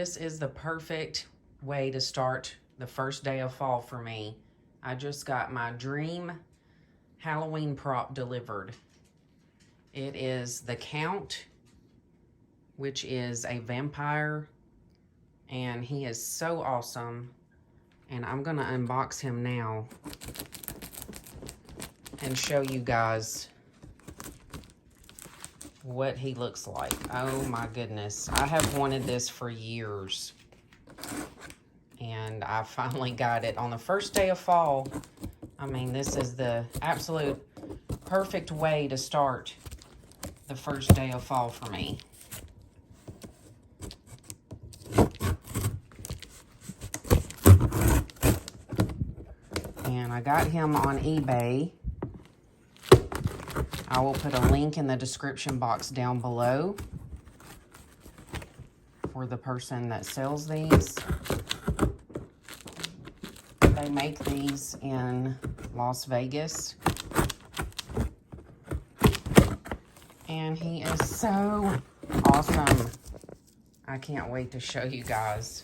this is the perfect way to start the first day of fall for me. I just got my dream Halloween prop delivered. It is the Count, which is a vampire, and he is so awesome. And I'm gonna unbox him now and show you guys what he looks like. Oh my goodness. I have wanted this for years. And I finally got it on the first day of fall. I mean, this is the absolute perfect way to start the first day of fall for me. And I got him on eBay. I will put a link in the description box down below for the person that sells these. They make these in Las Vegas. And he is so awesome. I can't wait to show you guys.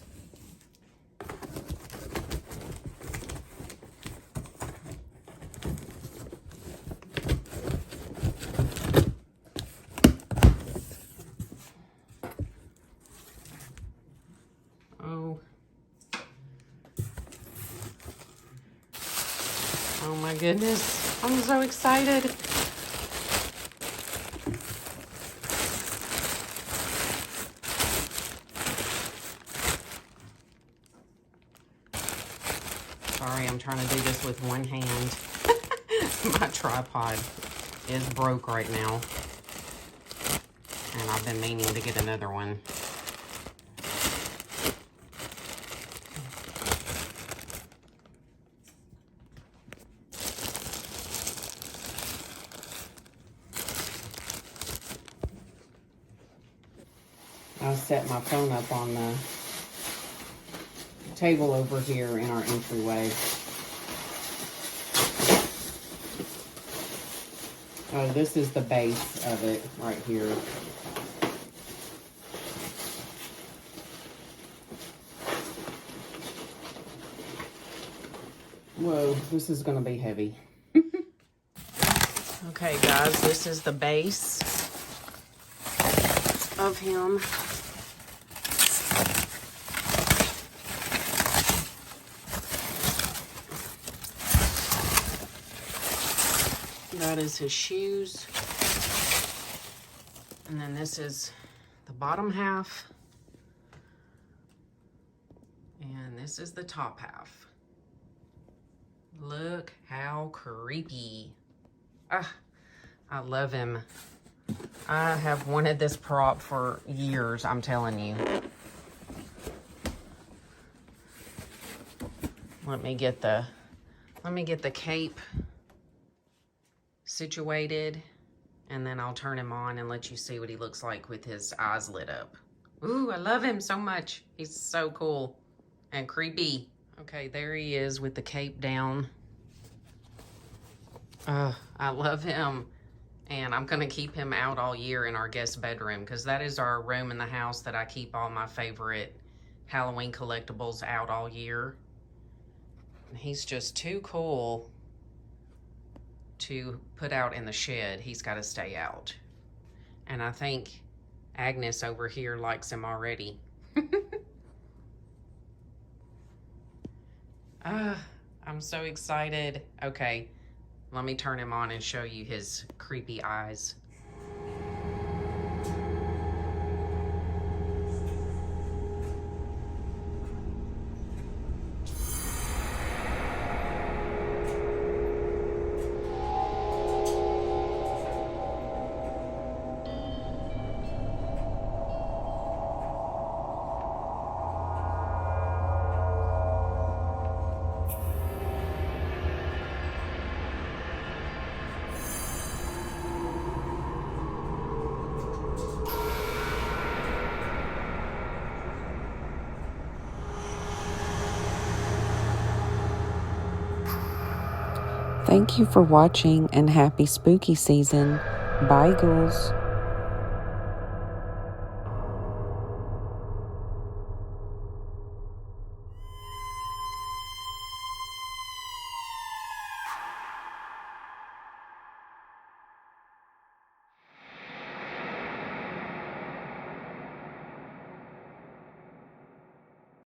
Oh my goodness, I'm so excited. Sorry, I'm trying to do this with one hand. My tripod is broke right now. And I've been meaning to get another one. I set my phone up on the table over here in our entryway. Oh, this is the base of it right here. Whoa, this is gonna be heavy. Okay, guys, this is the base of him. That is his shoes. And then this is the bottom half. And this is the top half. Look how creepy. Ah, I love him. I have wanted this prop for years, I'm telling you. Let me get the cape situated, and then I'll turn him on and let you see what he looks like with his eyes lit up. Ooh, I love him so much. He's so cool and creepy. Okay, there he is with the cape down. I love him. And I'm gonna keep him out all year in our guest bedroom, because that is our room in the house that I keep all my favorite Halloween collectibles out all year. And he's just too cool to put out in the shed. He's got to stay out. And I think Agnes over here likes him already. I'm so excited. Okay, let me turn him on and show you his creepy eyes. Thank you for watching and happy spooky season. Bye, ghouls.